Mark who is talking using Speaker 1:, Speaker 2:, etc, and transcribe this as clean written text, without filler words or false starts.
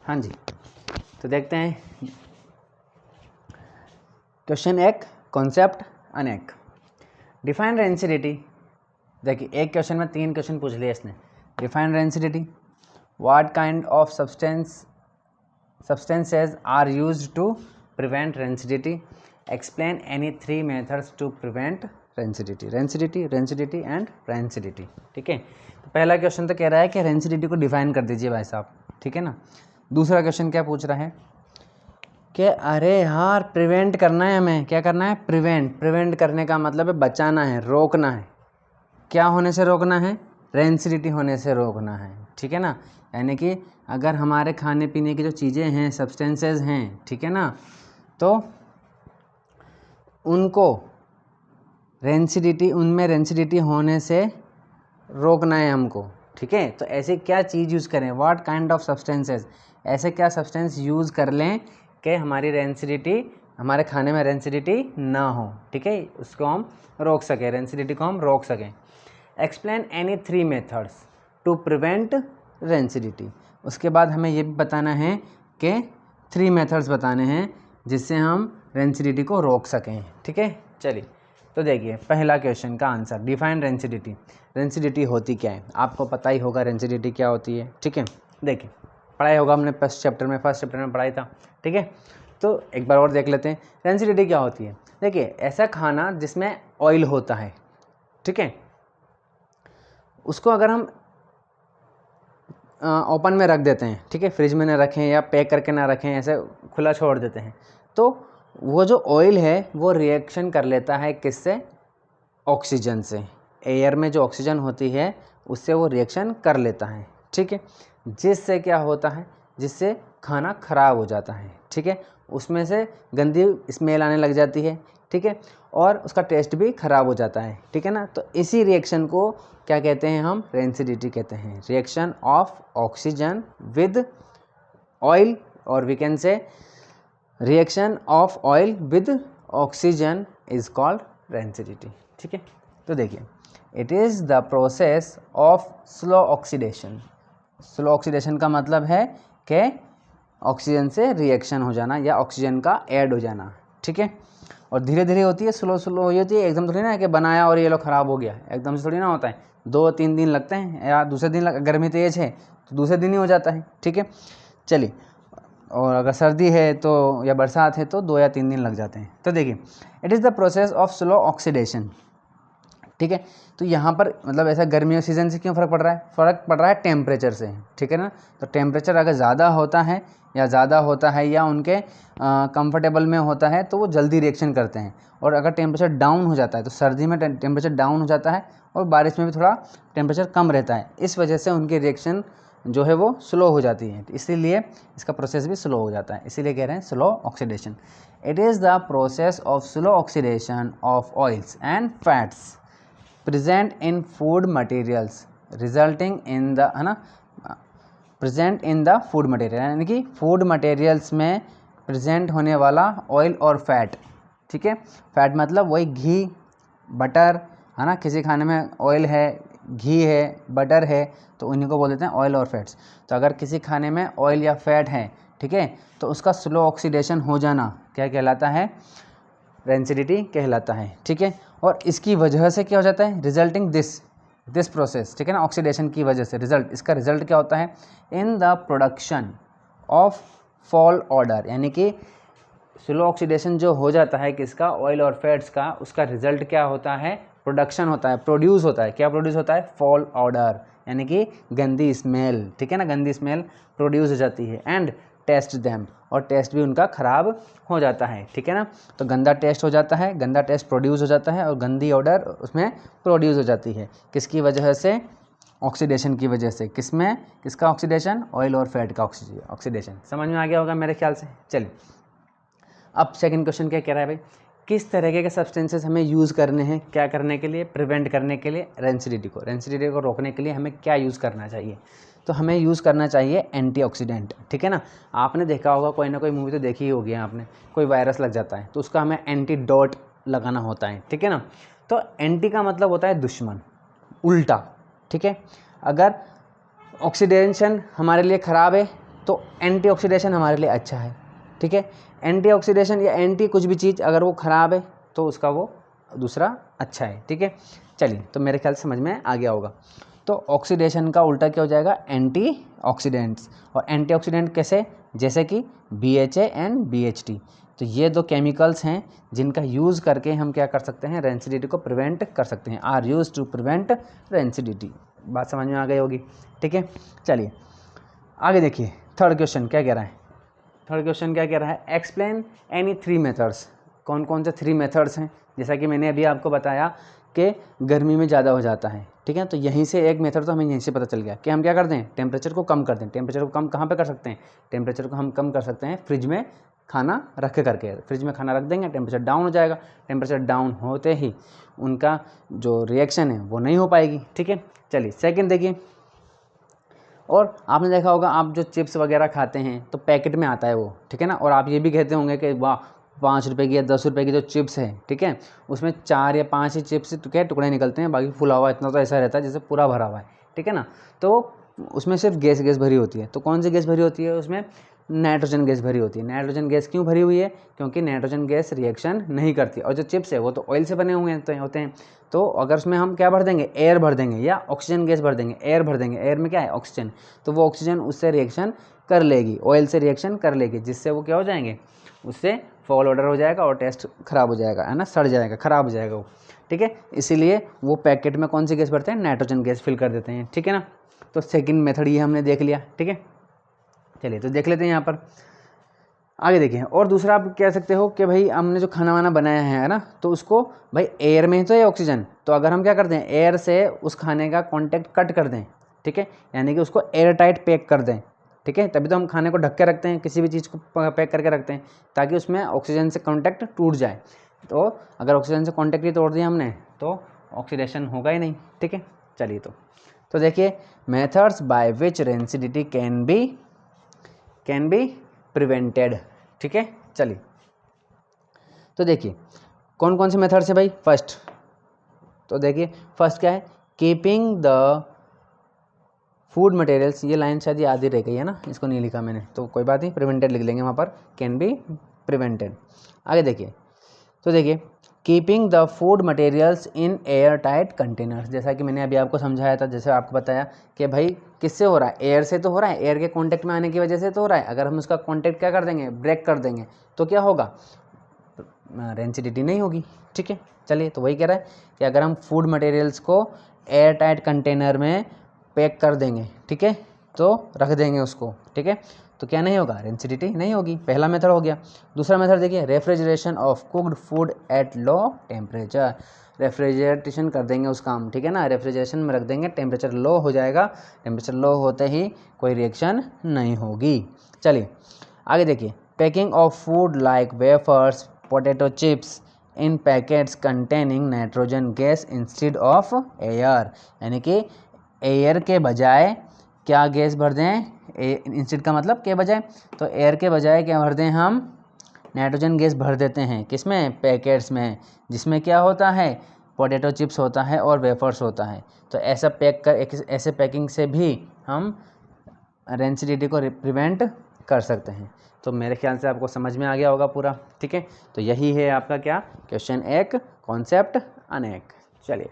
Speaker 1: हाँ जी, तो देखते हैं क्वेश्चन 1 कॉन्सेप्ट अनेक। Define rancidity. देखिए एक क्वेश्चन में 3 क्वेश्चन पूछ लिए इसने। Define rancidity, what kind of substances are used to prevent rancidity, explain any 3 methods to prevent rancidity and rancidity। ठीक है, तो पहला क्वेश्चन तो कह रहा है कि रेंसिडिटी को डिफाइन कर दीजिए भाई साहब, ठीक है ना। दूसरा क्वेश्चन क्या पूछ रहा है कि अरे यार प्रिवेंट करना है हमें, क्या करना है, प्रिवेंट करने का मतलब है बचाना है, रोकना है। क्या होने से रोकना है, रेंसिडिटी होने से रोकना है, ठीक है ना। यानी कि अगर हमारे खाने पीने की जो चीज़ें हैं, सब्सटेंसेस हैं, ठीक है ना, तो उनको उनमें रेंसिडिटी होने से रोकना है हमको, ठीक है। तो ऐसे क्या चीज़ यूज़ करें, व्हाट काइंड ऑफ सब्सटेंसेस, ऐसे क्या सब्सटेंस यूज़ कर लें कि हमारी रेंसिडिटी, हमारे खाने में रेंसिडिटी ना हो, ठीक है, उसको हम रोक सकें, रेंसिडिटी को हम रोक सकें। Explain any 3 methods to prevent rancidity. उसके बाद हमें ये भी बताना है कि 3 मेथड्स बताने हैं जिससे हम रेंसिडिटी को रोक सकें, ठीक है। चलिए तो देखिए पहला क्वेश्चन का आंसर, डिफाइन रेंसिडिटी। रेंसिडिटी होती क्या है, आपको पता ही होगा रेंसिडिटी क्या होती है, ठीक है। देखिए पढ़ाई होगा हमने फर्स्ट चैप्टर में पढ़ाई था, ठीक है। तो एक बार और देख लेते हैं रेंसिडिटी क्या होती है। देखिए ऐसा खाना जिसमें ऑयल होता है, ठीक है, उसको अगर हम ओपन में रख देते हैं, ठीक है, फ्रिज में ना रखें या पैक करके ना रखें, ऐसे खुला छोड़ देते हैं, तो वो जो ऑयल है वो रिएक्शन कर लेता है किससे, ऑक्सीजन से। एयर में जो ऑक्सीजन होती है उससे वो रिएक्शन कर लेता है, ठीक है। जिससे क्या होता है, जिससे खाना ख़राब हो जाता है, ठीक है, उसमें से गंदी स्मेल आने लग जाती है, ठीक है, और उसका टेस्ट भी ख़राब हो जाता है, ठीक है ना। तो इसी रिएक्शन को क्या कहते हैं हम, रेंसिडिटी कहते हैं। Reaction of oxygen with oil, और we can say reaction of oil with oxygen is called rancidity, ठीक है। तो देखिए it is the process of slow oxidation. Slow oxidation का मतलब है कि ऑक्सीजन से रिएक्शन हो जाना या ऑक्सीजन का ऐड हो जाना, ठीक है। और धीरे धीरे होती है, स्लो स्लो हो जाती है, एकदम थोड़ी ना है कि बनाया और ये लो ख़राब हो गया, एकदम से थोड़ी ना होता है। 2-3 दिन लगते हैं, या दूसरे दिन गर्मी तेज़ है तो दूसरे दिन ही हो जाता है, ठीक है। चलिए, और अगर सर्दी है तो या बरसात है तो 2 या 3 दिन लग जाते हैं। तो देखिए it is the process of slow oxidation, ठीक है। तो यहाँ पर मतलब ऐसा गर्मियों सीजन से क्यों फ़र्क पड़ रहा है, फ़र्क पड़ रहा है टेम्परेचर से, ठीक है ना। तो टेम्परेचर अगर ज़्यादा होता है या उनके कंफर्टेबल में होता है तो वो जल्दी रिएक्शन करते हैं। और अगर टेम्परेचर डाउन हो जाता है, तो सर्दी में टेम्परेचर डाउन हो जाता है और बारिश में भी थोड़ा टेम्परेचर कम रहता है, इस वजह से उनकी रिएक्शन जो है वो स्लो हो जाती है, इसीलिए इसका प्रोसेस भी स्लो हो जाता है, इसीलिए कह रहे हैं slow oxidation. It is the process of slow oxidation of oils and fats present in food materials resulting in the, है ना, present in the food material, यानी कि फूड मटेरियल्स में प्रेजेंट होने वाला ऑयल और फैट, ठीक है। फैट मतलब वही घी, बटर, है ना, किसी खाने में ऑयल है, घी है, बटर है, तो उन्हीं को बोल देते हैं ऑयल और फैट्स। तो अगर किसी खाने में ऑयल या फैट है, ठीक है, तो उसका स्लो ऑक्सीडेशन हो जाना क्या कहलाता है, रेंसिडिटी कहलाता है, ठीक है। और इसकी वजह से क्या हो जाता है, रिजल्टिंग दिस प्रोसेस, ठीक है ना, ऑक्सीडेशन की वजह से रिजल्ट, इसका रिजल्ट क्या होता है, in the production of fall order, यानी कि स्लो ऑक्सीडेशन जो हो जाता है किसका, ऑयल और फैट्स का, उसका रिजल्ट क्या होता है, प्रोडक्शन होता है, प्रोड्यूस होता है, क्या प्रोड्यूस होता है, फॉल ऑर्डर, यानी कि गंदी स्मेल, ठीक है ना, गंदी स्मेल प्रोड्यूस हो जाती है। एंड टेस्ट दैम, और टेस्ट भी उनका ख़राब हो जाता है, ठीक है ना। तो गंदा टेस्ट हो जाता है, गंदा टेस्ट प्रोड्यूस हो जाता है और गंदी ऑर्डर उसमें प्रोड्यूस हो जाती है, किसकी वजह से, ऑक्सीडेशन की वजह से। किसमें, किसका ऑक्सीडेशन, ऑयल और फैट का ऑक्सीडेशन। समझ में आ गया होगा मेरे ख्याल से। चलिए अब सेकंड क्वेश्चन क्या कह रहा है भाई, किस तरीके के सब्सटेंसेस हमें यूज़ करने हैं, क्या करने के लिए, प्रिवेंट करने के लिए रेंसिडिटी को रोकने के लिए हमें क्या यूज़ करना चाहिए। तो हमें यूज़ करना चाहिए एंटीऑक्सीडेंट, ठीक है ना। आपने देखा होगा, कोई ना कोई मूवी तो देखी ही होगी आपने, कोई वायरस लग जाता है तो उसका हमें एंटीडोट लगाना होता है, ठीक है ना। तो एंटी का मतलब होता है दुश्मन, उल्टा, ठीक है। अगर ऑक्सीडेशन हमारे लिए ख़राब है तो एंटीऑक्सीडेशन हमारे लिए अच्छा है, ठीक है। एंटीऑक्सीडेशन या एंटी कुछ भी चीज़ अगर वो ख़राब है तो उसका वो दूसरा अच्छा है, ठीक है। चलिए, तो मेरे ख्याल से समझ में आ गया होगा। तो ऑक्सीडेशन का उल्टा क्या हो जाएगा, एंटीऑक्सीडेंट्स। और एंटीऑक्सीडेंट कैसे, जैसे कि BHA एंड BHT। तो ये दो केमिकल्स हैं जिनका यूज़ करके हम क्या कर सकते हैं, रेंसिडिटी को प्रिवेंट कर सकते हैं। Are use to prevent rancidity. बात समझ में आ गई होगी, ठीक है। चलिए आगे देखिए, थर्ड क्वेश्चन क्या कह रहा है। थर्ड क्वेश्चन क्या कह रहा है, एक्सप्लेन एनी 3 मेथड्स। कौन कौन से 3 मेथड्स हैं, जैसा कि मैंने अभी आपको बताया कि गर्मी में ज़्यादा हो जाता है, ठीक है। तो यहीं से एक मेथड तो हमें यहीं से पता चल गया कि हम क्या कर दें, टेम्परेचर को कम कर दें। टेम्परेचर को कम कहाँ पे कर सकते हैं, टेम्परेचर को हम कम कर सकते हैं फ्रिज में खाना रख करके। फ्रिज में खाना रख देंगे, टेम्परेचर डाउन हो जाएगा। टेम्परेचर डाउन होते ही उनका जो रिएक्शन है वो नहीं हो पाएगी, ठीक है। चलिए सेकंड देखिए, और आपने देखा होगा आप जो चिप्स वगैरह खाते हैं तो पैकेट में आता है वो, ठीक है ना। और आप ये भी कहते होंगे कि वाह 5 रुपये की या 10 रुपये की जो चिप्स है, ठीक है, उसमें 4 या 5 ही चिप्स के टुकड़े निकलते हैं, बाकी फुला हुआ इतना तो ऐसा रहता है जैसे पूरा भरा हुआ है, ठीक है ना। तो उसमें सिर्फ गैस भरी होती है। तो कौन सी गैस भरी होती है, उसमें नाइट्रोजन गैस भरी होती है। नाइट्रोजन गैस क्यों भरी हुई है, क्योंकि नाइट्रोजन गैस रिएक्शन नहीं करती। और जो चिप्स है वो तो ऑयल से बने हुए होते हैं। तो अगर उसमें हम क्या भर देंगे, एयर भर देंगे या ऑक्सीजन गैस भर देंगे, एयर भर देंगे, एयर में क्या है, ऑक्सीजन, तो वो ऑक्सीजन उससे रिएक्शन कर लेगी, ऑयल से रिएक्शन कर लेगी, जिससे वो क्या हो जाएंगे, उससे फॉल ऑर्डर हो जाएगा और टेस्ट खराब हो जाएगा, है ना, सड़ जाएगा, खराब हो जाएगा वो, ठीक है। इसीलिए वो पैकेट में कौन सी गैस भरते हैं, नाइट्रोजन गैस फिल कर देते हैं, ठीक है ना। तो सेकंड मेथड ये हमने देख लिया, ठीक है। चलिए तो देख लेते हैं यहाँ पर आगे देखिए। और दूसरा आप कह सकते हो कि भाई हमने जो खाना वाना बनाया है ना, तो उसको भाई एयर में ही तो है ऑक्सीजन, तो अगर हम क्या करते हैं, एयर से उस खाने का कांटेक्ट कट कर दें, ठीक है, यानी कि उसको एयर टाइट पैक कर दें, ठीक है, तभी तो हम खाने को ढक के रखते हैं, किसी भी चीज़ को पैक करके रखते हैं ताकि उसमें ऑक्सीजन से कॉन्टैक्ट टूट जाए। तो अगर ऑक्सीजन से कॉन्टैक्ट ही तोड़ दिया हमने तो ऑक्सीडेशन होगा ही नहीं, ठीक है। चलिए तो देखिए, methods by which rancidity can be prevented, ठीक है। चलिए तो देखिए कौन कौन से मेथड्स है भाई। फर्स्ट तो देखिए, फर्स्ट क्या है, कीपिंग द फूड मटेरियल्स। ये लाइन शायद आधी रह गई है ना, इसको नहीं लिखा मैंने, तो कोई बात नहीं, प्रिवेंटेड लिख लेंगे वहाँ पर, कैन बी प्रिवेंटेड। आगे देखिए, तो देखिए keeping the food materials in air tight containers. जैसा कि मैंने अभी आपको समझाया था, जैसे आपको बताया कि भाई किससे हो रहा है, एयर से तो हो रहा है, एयर के कांटेक्ट में आने की वजह से तो हो रहा है। अगर हम उसका कांटेक्ट क्या कर देंगे, ब्रेक कर देंगे, तो क्या होगा, रेंसिडिटी नहीं होगी, ठीक है। चलिए तो वही कह रहा है कि अगर हम फूड मटेरियल्स को एयर टाइट कंटेनर में पैक कर देंगे, ठीक है, तो रख देंगे उसको, ठीक है, तो क्या नहीं होगा, रेंसिडिटी नहीं होगी। पहला मेथड हो गया। दूसरा मेथड देखिए, refrigeration of cooked food at low temperature. Refrigeration कर देंगे उस काम, ठीक है ना, रेफ्रिजरेशन में रख देंगे, टेम्परेचर लो हो जाएगा, टेम्परेचर लो होते ही कोई रिएक्शन नहीं होगी। चलिए आगे देखिए, packing of food like wafers, potato chips in packets containing nitrogen gas instead of air. यानी कि एयर के बजाय क्या गैस भर दें, इंस्टेड का मतलब के बजाय, तो एयर के बजाय क्या भर दें, हम नाइट्रोजन गैस भर देते हैं, किसमें, पैकेट्स में, जिसमें क्या होता है, पोटैटो चिप्स होता है और वेफर्स होता है। तो ऐसा पैक कर, ऐसे पैकिंग से भी हम रेंसिडिटी को प्रिवेंट कर सकते हैं। तो मेरे ख्याल से आपको समझ में आ गया होगा पूरा, ठीक है। तो यही है आपका क्या, क्वेश्चन 1 कॉन्सेप्ट अनेक। चलिए